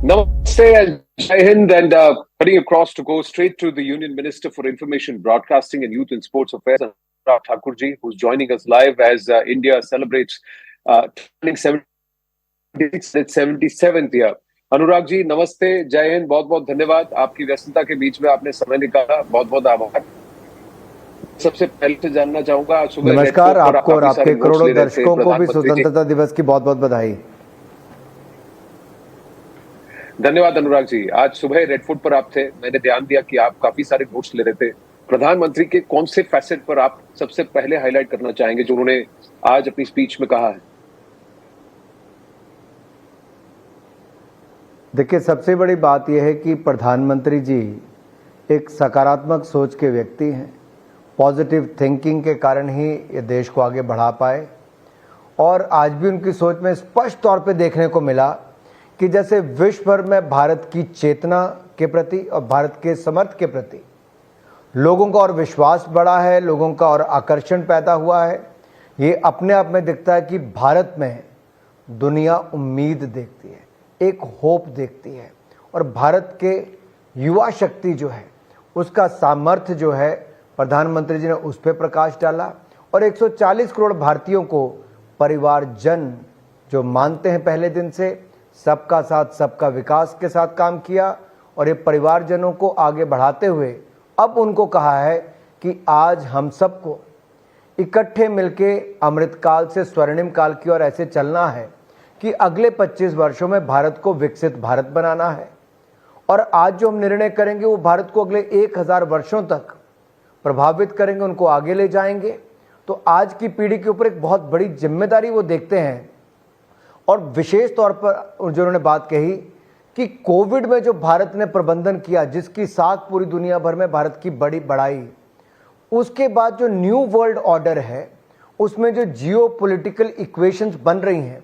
Namaste, Jai Hind, and cutting across to go straight to the Union Minister for Information, Broadcasting and Youth and Sports Affairs, Anurag Thakurji, who's joining us live as India celebrates turning 76 its 77th year. Anurag ji नमस्ते, जय हिंद, बहुत बहुत धन्यवाद। आपकी व्यस्तता के बीच में आपने समय निकाला, बहुत बहुत आभार। सबसे पहले से जानना चाहूंगा, आज सुबह नमस्कार आपको और आपके करोड़ों दर्शकों को भी स्वतंत्रता दिवस की बहुत बहुत बधाई। धन्यवाद अनुराग जी। आज सुबह रेड फुट पर आप थे, मैंने ध्यान दिया कि आप काफी सारे नोट्स ले रहे थे। प्रधानमंत्री के कौन से फैसेट पर आप सबसे पहले हाईलाइट करना चाहेंगे जो उन्होंने आज अपनी स्पीच में कहा है? देखिए, सबसे बड़ी बात यह है कि प्रधानमंत्री जी एक सकारात्मक सोच के व्यक्ति हैं। पॉजिटिव थिंकिंग के कारण ही ये देश को आगे बढ़ा पाए और आज भी उनकी सोच में स्पष्ट तौर पे देखने को मिला कि जैसे विश्व भर में भारत की चेतना के प्रति और भारत के समर्थ के प्रति लोगों का और विश्वास बढ़ा है, लोगों का और आकर्षण पैदा हुआ है। ये अपने आप में दिखता है कि भारत में दुनिया उम्मीद देखती है, एक होप देखती है और भारत के युवा शक्ति जो है उसका सामर्थ्य जो है प्रधानमंत्री जी ने उस पर प्रकाश डाला और 140 करोड़ भारतीयों को परिवारजन जो मानते हैं पहले दिन से, सबका साथ सबका विकास के साथ काम किया और ये परिवारजनों को आगे बढ़ाते हुए अब उनको कहा है कि आज हम सबको इकट्ठे मिलके अमृतकाल से स्वर्णिम काल की ओर ऐसे चलना है कि अगले 25 वर्षों में भारत को विकसित भारत बनाना है और आज जो हम निर्णय करेंगे वो भारत को अगले 1000 वर्षों तक प्रभावित करेंगे, उनको आगे ले जाएंगे। तो आज की पीढ़ी के ऊपर एक बहुत बड़ी जिम्मेदारी वो देखते हैं और विशेष तौर पर जो उन्होंने बात कही कि कोविड में जो भारत ने प्रबंधन किया, जिसकी साख पूरी दुनिया भर में भारत की बड़ी बढ़ाई, उसके बाद जो न्यू वर्ल्ड ऑर्डर है उसमें जो जियो पॉलिटिकल इक्वेशंस बन रही हैं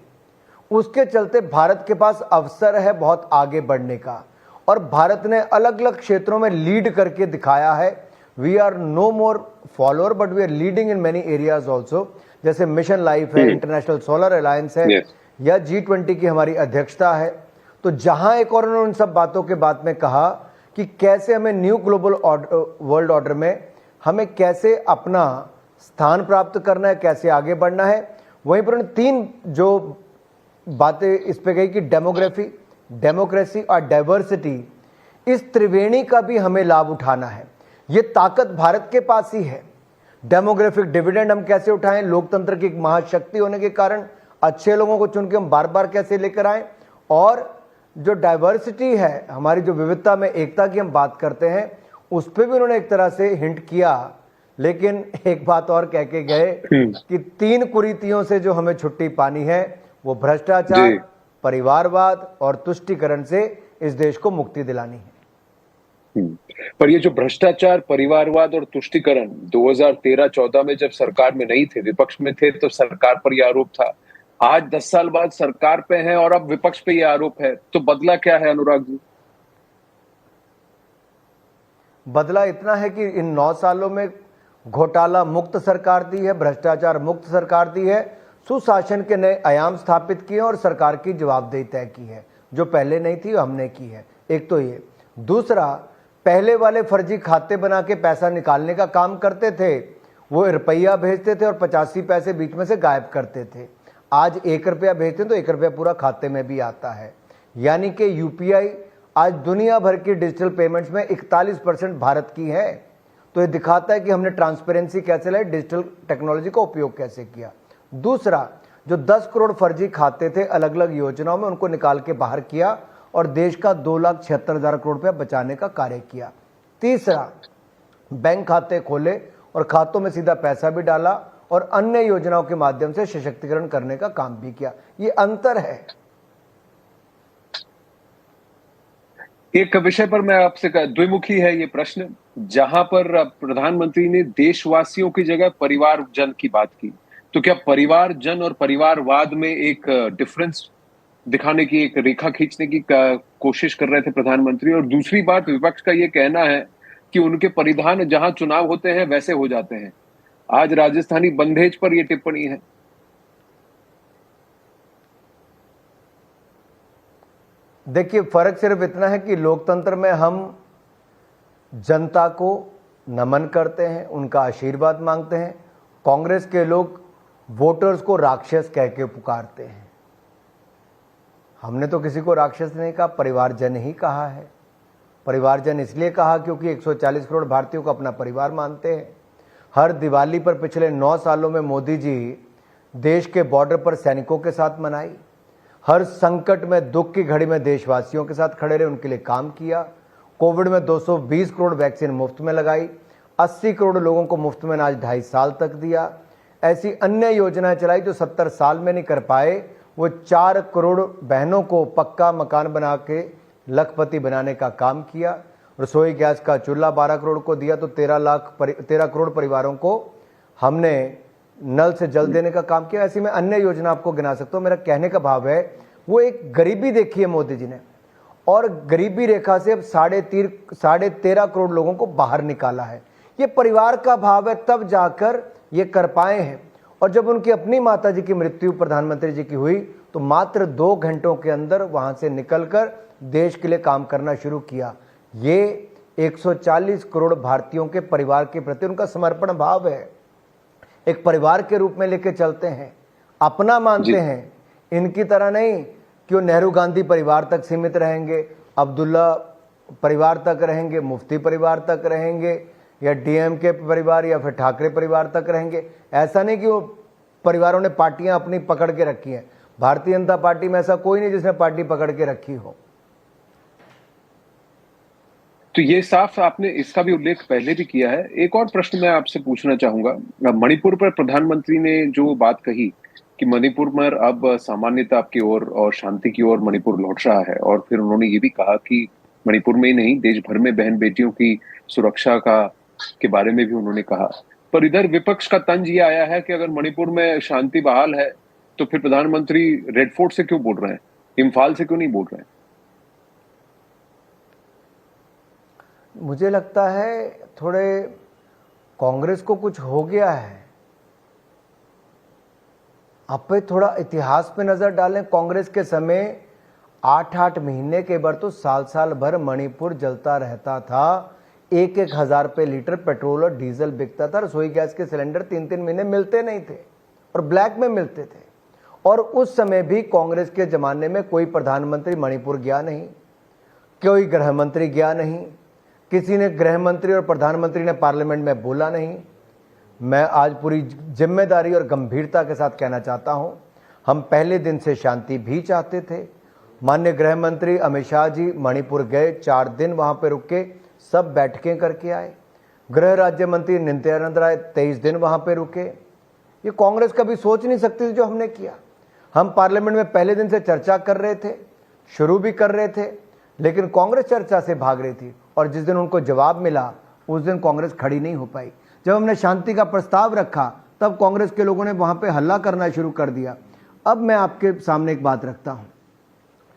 उसके चलते भारत के पास अवसर है बहुत आगे बढ़ने का और भारत ने अलग अलग क्षेत्रों में लीड करके दिखाया है। We are no more follower but we are leading in many areas also, जैसे मिशन लाइफ है, इंटरनेशनल सोलर अलायंस है या G20 की हमारी अध्यक्षता है। तो जहां एक और उन्होंने उन सब बातों के बाद में कहा कि कैसे हमें न्यू ग्लोबल वर्ल्ड ऑर्डर में हमें कैसे अपना स्थान प्राप्त करना है, कैसे आगे बढ़ना है। वहीं पर उन्होंने 3 जो बातें इस पे कही कि डेमोग्राफी, डेमोक्रेसी और डाइवर्सिटी, इस त्रिवेणी का भी हमें लाभ उठाना है। ये ताकत भारत के पास ही है। डेमोग्राफिक डिविडेंड हम कैसे उठाएं, लोकतंत्र की एक महाशक्ति होने के कारण अच्छे लोगों को चुन के हम बार बार कैसे लेकर आएं, और जो डाइवर्सिटी है, हमारी जो विविधता में एकता की हम बात करते हैं, उस पर भी उन्होंने एक तरह से हिंट किया। लेकिन एक बात और कह के गए कि 3 कुरीतियों से जो हमें छुट्टी पानी है वो भ्रष्टाचार, परिवारवाद और तुष्टीकरण से इस देश को मुक्ति दिलानी है। पर ये जो भ्रष्टाचार, परिवारवाद और तुष्टीकरण 2013-14 में जब सरकार में नहीं थे, विपक्ष में थे, तो सरकार पर यह आरोप था। आज 10 साल बाद सरकार पे है और अब विपक्ष पे यह आरोप है, तो बदला क्या है अनुराग जी? बदला इतना है कि इन 9 सालों में घोटाला मुक्त सरकार दी है, भ्रष्टाचार मुक्त सरकार दी है, सुशासन के नए आयाम स्थापित किए और सरकार की जवाबदेही तय की है, जो पहले नहीं थी हमने की है। एक तो ये। दूसरा, पहले वाले फर्जी खाते बना के पैसा निकालने का काम करते थे, वो रुपया भेजते थे और 85 पैसे बीच में से गायब करते थे। आज 1 रुपया भेजते हैं तो 1 रुपया पूरा खाते में भी आता है। यानी कि यूपीआई आज दुनिया भर की डिजिटल पेमेंट्स में 41% भारत की है। तो ये दिखाता है कि हमने ट्रांसपेरेंसी कैसे लाई, डिजिटल टेक्नोलॉजी का उपयोग कैसे किया। दूसरा, जो 10 करोड़ फर्जी खाते थे अलग अलग योजनाओं में, उनको निकाल के बाहर किया और देश का 2,76,000 करोड़ रुपया बचाने का कार्य किया। तीसरा, बैंक खाते खोले और खातों में सीधा पैसा भी डाला और अन्य योजनाओं के माध्यम से सशक्तिकरण करने का काम भी किया। ये अंतर है। एक विषय पर मैं आपसे द्विमुखी है ये प्रश्न, जहां पर प्रधानमंत्री ने देशवासियों की जगह परिवार जन की बात की, तो क्या परिवार जन और परिवारवाद में एक डिफरेंस दिखाने की, एक रेखा खींचने की कोशिश कर रहे थे प्रधानमंत्री? और दूसरी बात, विपक्ष का ये कहना है कि उनके परिधान जहां चुनाव होते हैं वैसे हो जाते हैं। आज राजस्थानी बंधेज पर यह टिप्पणी है। देखिए, फर्क सिर्फ इतना है कि लोकतंत्र में हम जनता को नमन करते हैं, उनका आशीर्वाद मांगते हैं। कांग्रेस के लोग वोटर्स को राक्षस कह के पुकारते हैं। हमने तो किसी को राक्षस नहीं कहा, परिवारजन ही कहा है। परिवारजन इसलिए कहा क्योंकि 140 करोड़ भारतीयों को अपना परिवार मानते हैं। हर दिवाली पर पिछले 9 सालों में मोदी जी देश के बॉर्डर पर सैनिकों के साथ मनाई। हर संकट में, दुख की घड़ी में देशवासियों के साथ खड़े रहे, उनके लिए काम किया। कोविड में 220 करोड़ वैक्सीन मुफ्त में लगाई। 80 करोड़ लोगों को मुफ्त में अनाज 2.5 साल तक दिया। ऐसी अन्य योजनाएं चलाई जो 70 साल में नहीं कर पाए। वो 4 करोड़ बहनों को पक्का मकान बना के लखपति बनाने का काम किया। रसोई गैस का चूल्हा 12 करोड़ को दिया, तो 13 करोड़ परिवारों को हमने नल से जल देने का काम किया। ऐसी मैं अन्य योजना आपको गिना सकता हूं। मेरा कहने का भाव है, वो एक गरीबी देखी है मोदी जी ने, और गरीबी रेखा से अब 13.5 करोड़ लोगों को बाहर निकाला है। ये परिवार का भाव है, तब जाकर ये कर पाए हैं। और जब उनकी अपनी माता जी की मृत्यु प्रधानमंत्री जी की हुई, तो मात्र 2 घंटों के अंदर वहां से निकलकर देश के लिए काम करना शुरू किया। ये 140 करोड़ भारतीयों के परिवार के प्रति उनका समर्पण भाव है। एक परिवार के रूप में लेके चलते हैं, अपना मानते हैं। इनकी तरह नहीं कि वो नेहरू गांधी परिवार तक सीमित रहेंगे, अब्दुल्ला परिवार तक रहेंगे, मुफ्ती परिवार तक रहेंगे, या डीएमके परिवार या फिर ठाकरे परिवार तक रहेंगे। ऐसा नहीं कि वो परिवारों ने पार्टियां अपनी पकड़ के रखी हैं। भारतीय जनता पार्टी में ऐसा कोई नहीं जिसने पार्टी पकड़ के रखी हो। तो ये साफ आपने इसका भी उल्लेख पहले भी किया है। एक और प्रश्न मैं आपसे पूछना चाहूंगा। मणिपुर पर प्रधानमंत्री ने जो बात कही कि मणिपुर में अब सामान्यता की ओर और शांति की ओर मणिपुर लौट रहा है, और फिर उन्होंने ये भी कहा कि मणिपुर में ही नहीं, देश भर में बहन बेटियों की सुरक्षा के बारे में भी उन्होंने कहा। पर इधर विपक्ष का तंज ये आया है कि अगर मणिपुर में शांति बहाल है, तो फिर प्रधानमंत्री रेड फोर्ट से क्यों बोल रहे हैं, इम्फाल से क्यों नहीं बोल रहे हैं? मुझे लगता है थोड़े कांग्रेस को कुछ हो गया है। आप पे थोड़ा इतिहास पे नजर डालें। कांग्रेस के समय 8-8 महीने के बाद तो साल भर मणिपुर जलता रहता था। 1-1 हजार रुपये लीटर पेट्रोल और डीजल बिकता था। रसोई गैस के सिलेंडर 3-3 महीने मिलते नहीं थे और ब्लैक में मिलते थे। और उस समय भी कांग्रेस के जमाने में कोई प्रधानमंत्री मणिपुर गया नहीं, कोई गृह मंत्री गया नहीं, किसी ने गृह मंत्री और प्रधानमंत्री ने पार्लियामेंट में बोला नहीं। मैं आज पूरी जिम्मेदारी और गंभीरता के साथ कहना चाहता हूं, हम पहले दिन से शांति भी चाहते थे। माननीय गृह मंत्री अमित शाह जी मणिपुर गए, 4 दिन वहां पर रुके, सब बैठकें करके आए। गृह राज्य मंत्री नित्यानंद राय 23 दिन वहां पर रुके। ये कांग्रेस कभी सोच नहीं सकती थी जो हमने किया। हम पार्लियामेंट में पहले दिन से चर्चा कर रहे थे, शुरू भी कर रहे थे, लेकिन कांग्रेस चर्चा से भाग रही थी। और जिस दिन उनको जवाब मिला, उस दिन कांग्रेस खड़ी नहीं हो पाई। जब हमने शांति का प्रस्ताव रखा, तब कांग्रेस के लोगों ने वहां पे हल्ला करना शुरू कर दिया। अब मैं आपके सामने एक बात रखता हूं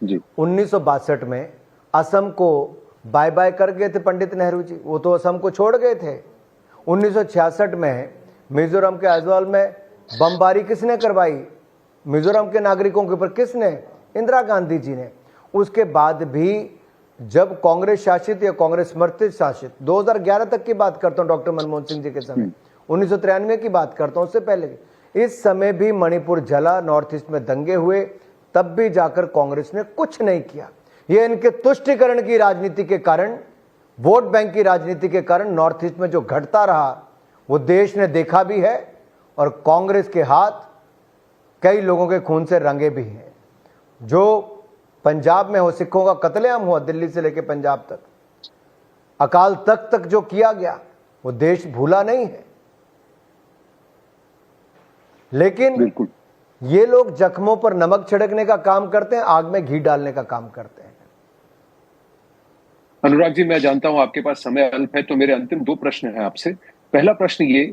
जी। 1962 में असम को बाय बाय कर गए थे पंडित नेहरू जी, वो तो असम को छोड़ गए थे। 1966 में मिजोरम के आइजवाल में बमबारी किसने करवाई? मिजोरम के नागरिकों के ऊपर किसने? इंदिरा गांधी जी ने। उसके बाद भी जब कांग्रेस शासित या कांग्रेस समर्थित शासित, 2011 तक की बात करता हूं, डॉक्टर मनमोहन सिंह जी के समय, 1993 की बात करता हूं, उससे पहले इस समय भी मणिपुर जला, नॉर्थ ईस्ट में दंगे हुए, तब भी जाकर कांग्रेस ने कुछ नहीं किया। ये इनके तुष्टीकरण की राजनीति के कारण, वोट बैंक की राजनीति के कारण नॉर्थ ईस्ट में जो घटता रहा, वो देश ने देखा भी है। और कांग्रेस के हाथ कई लोगों के खून से रंगे भी हैं। जो पंजाब में हो, सिखों का कत्लेआम हुआ दिल्ली से लेकर पंजाब तक, अकाल तख्त तक जो किया गया, वो देश भूला नहीं है। लेकिन ये लोग जख्मों पर नमक छिड़कने का काम करते हैं, आग में घी डालने का काम करते हैं। अनुराग जी, मैं जानता हूं आपके पास समय अल्प है, तो मेरे अंतिम 2 प्रश्न हैं आपसे। पहला प्रश्न ये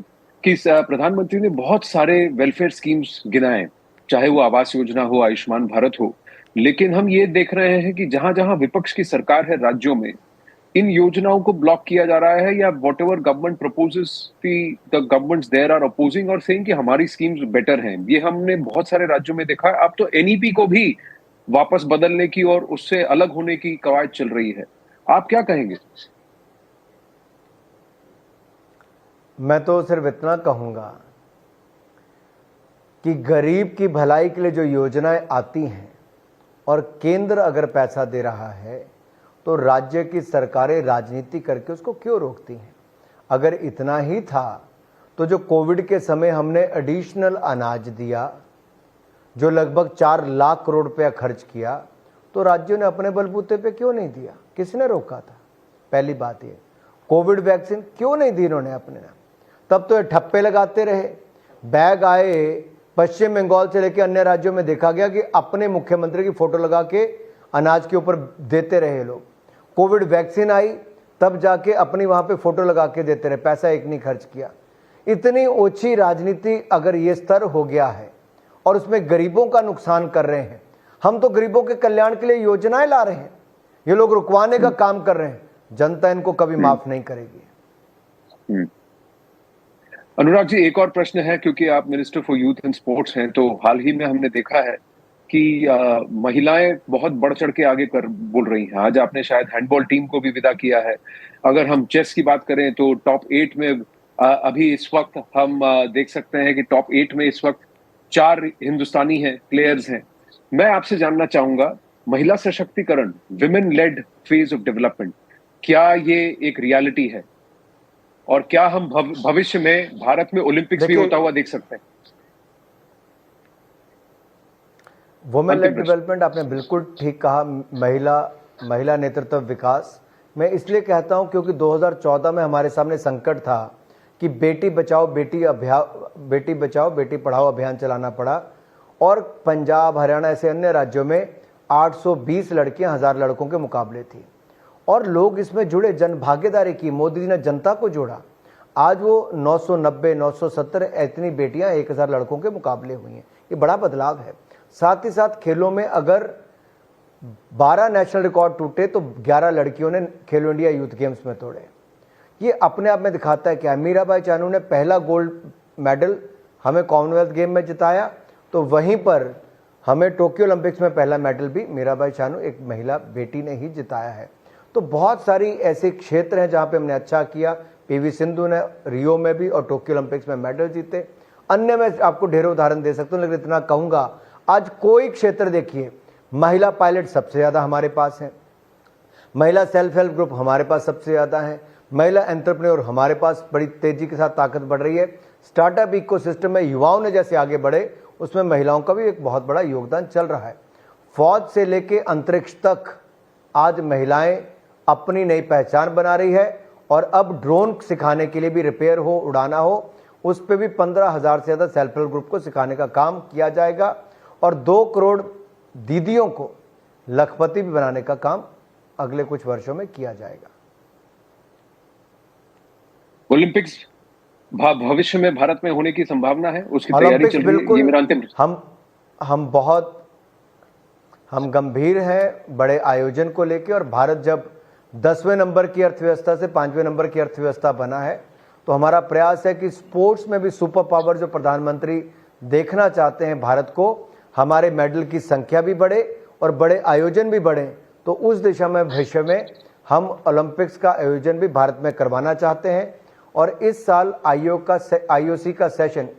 कि प्रधानमंत्री ने बहुत सारे वेलफेयर स्कीम्स गिनाए, चाहे वो आवास योजना हो, आयुष्मान भारत हो, लेकिन हम ये देख रहे हैं कि जहां जहां विपक्ष की सरकार है राज्यों में, इन योजनाओं को ब्लॉक किया जा रहा है, या whatever government proposes, the governments there are opposing और सेइंग कि हमारी स्कीम्स बेटर हैं। ये हमने बहुत सारे राज्यों में देखा है। अब तो एनईपी को भी वापस बदलने की और उससे अलग होने की कवायद चल रही है। आप क्या कहेंगे? मैं तो सिर्फ इतना कहूंगा कि गरीब की भलाई के लिए जो योजनाएं आती हैं और केंद्र अगर पैसा दे रहा है तो राज्य की सरकारें राजनीति करके उसको क्यों रोकती हैं? अगर इतना ही था तो जो कोविड के समय हमने एडिशनल अनाज दिया, जो लगभग 4 लाख करोड़ रुपया खर्च किया, तो राज्यों ने अपने बलबूते पे क्यों नहीं दिया? किसने रोका था? पहली बात ये। कोविड वैक्सीन क्यों नहीं दी इन्होंने अपने नाम? तब तो ये ठप्पे लगाते रहे। बैग आए पश्चिम बंगाल से लेकर अन्य राज्यों में, देखा गया कि अपने मुख्यमंत्री की फोटो लगा के अनाज के ऊपर देते रहे लोग। कोविड वैक्सीन आई तब जाके अपनी वहां पे फोटो लगा के देते रहे, पैसा एक नहीं खर्च किया। इतनी ओछी राजनीति अगर ये स्तर हो गया है और उसमें गरीबों का नुकसान कर रहे हैं, हम तो गरीबों के कल्याण के लिए योजनाएं ला रहे हैं, ये लोग रुकवाने का काम कर रहे हैं, जनता इनको कभी माफ नहीं करेगी। अनुराग जी, एक और प्रश्न है, क्योंकि आप minister for youth and sports हैं, तो हाल ही में हमने देखा है कि महिलाएं बहुत बढ़ चढ़ के आगे कर बोल रही हैं। आज आपने शायद हैंडबॉल टीम को भी विदा किया है। अगर हम चेस की बात करें तो टॉप 8 में अभी इस वक्त हम देख सकते हैं कि टॉप 8 में इस वक्त 4 हिंदुस्तानी हैं, प्लेयर्स हैं। मैं आपसे जानना चाहूंगा, महिला सशक्तिकरण, women lead phase of development, क्या ये एक रियलिटी है और क्या हम भविष्य में भारत में ओलंपिक्स भी होता हुआ देख सकते हैं? वुमेन लेड डेवलपमेंट आपने बिल्कुल ठीक कहा। महिला नेतृत्व विकास मैं इसलिए कहता हूं क्योंकि 2014 में हमारे सामने संकट था कि बेटी बचाओ बेटी पढ़ाओ अभियान चलाना पड़ा और पंजाब, हरियाणा ऐसे अन्य राज्यों में 820 लड़कियां 1000 लड़कों के मुकाबले थी और लोग इसमें जुड़े, जन भागीदारी की। मोदी जी ने जनता को जोड़ा। आज वो 990, 970 इतनी बेटियां 1000 लड़कों के मुकाबले हुई हैं। ये बड़ा बदलाव है। साथ ही साथ खेलों में अगर 12 नेशनल रिकॉर्ड टूटे तो 11 लड़कियों ने खेलो इंडिया यूथ गेम्स में तोड़े। ये अपने आप में दिखाता है कि मीराबाई चानू ने पहला गोल्ड मेडल हमें कॉमनवेल्थ गेम में जिताया, तो वहीं पर हमें टोक्यो ओलंपिक्स में पहला मेडल भी मीराबाई चानू, एक महिला बेटी, ने ही जिताया है। तो बहुत सारी ऐसे क्षेत्र हैं जहां पे हमने अच्छा किया। पीवी सिंधु ने रियो में भी और टोक्यो ओलंपिक्स में मेडल जीते। अन्य में आपको ढेरों उदाहरण दे सकता हूं, लेकिन इतना कहूंगा, आज कोई क्षेत्र देखिए, महिला पायलट सबसे ज्यादा हमारे पास है, महिला सेल्फ हेल्प ग्रुप हमारे पास सबसे ज्यादा है, महिला एंटरप्रेन्योर हमारे पास बड़ी तेजी के साथ ताकत बढ़ रही है। स्टार्टअप इकोसिस्टम में युवाओं ने जैसे आगे बढ़े, उसमें महिलाओं का भी एक बहुत बड़ा योगदान चल रहा है। फौज से लेके अंतरिक्ष तक आज महिलाएं अपनी नई पहचान बना रही है और अब ड्रोन सिखाने के लिए भी, रिपेयर हो, उड़ाना हो, उस पर भी 15,000 से ज्यादा सेल्फ हेल्प ग्रुप को सिखाने का काम किया जाएगा और 2 करोड़ दीदियों को लखपति भी बनाने का काम अगले कुछ वर्षों में किया जाएगा। ओलंपिक्स भविष्य में भारत में होने की संभावना है, उसकी तैयारी चल रही है। ये मेरा अंतिम हम गंभीर हैं बड़े आयोजन को लेकर, और भारत जब 10वें नंबर की अर्थव्यवस्था से 5वें नंबर की अर्थव्यवस्था बना है, तो हमारा प्रयास है कि स्पोर्ट्स में भी सुपर पावर जो प्रधानमंत्री देखना चाहते हैं भारत को, हमारे मेडल की संख्या भी बढ़े और बड़े आयोजन भी बढ़े। तो उस दिशा में भविष्य में हम ओलंपिक्स का आयोजन भी भारत में करवाना चाहते हैं। और इस साल आईओसी का सेशन,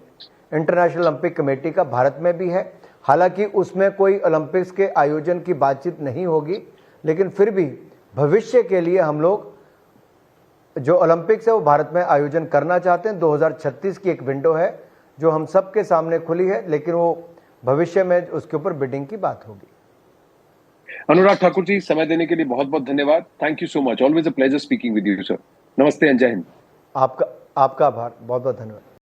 इंटरनेशनल ओलंपिक कमेटी का, भारत में भी है। हालांकि उसमें कोई ओलंपिक्स के आयोजन की बातचीत नहीं होगी, लेकिन फिर भी भविष्य के लिए हम लोग जो ओलंपिक्स है वो भारत में आयोजन करना चाहते हैं। 2036 की एक विंडो है जो हम सबके सामने खुली है, लेकिन वो भविष्य में उसके ऊपर बिडिंग की बात होगी। अनुराग ठाकुर जी, समय देने के लिए बहुत बहुत धन्यवाद। Thank you so much. Always a pleasure speaking with you sir. नमस्ते एंड जय हिंद। आपका आभार, बहुत बहुत धन्यवाद।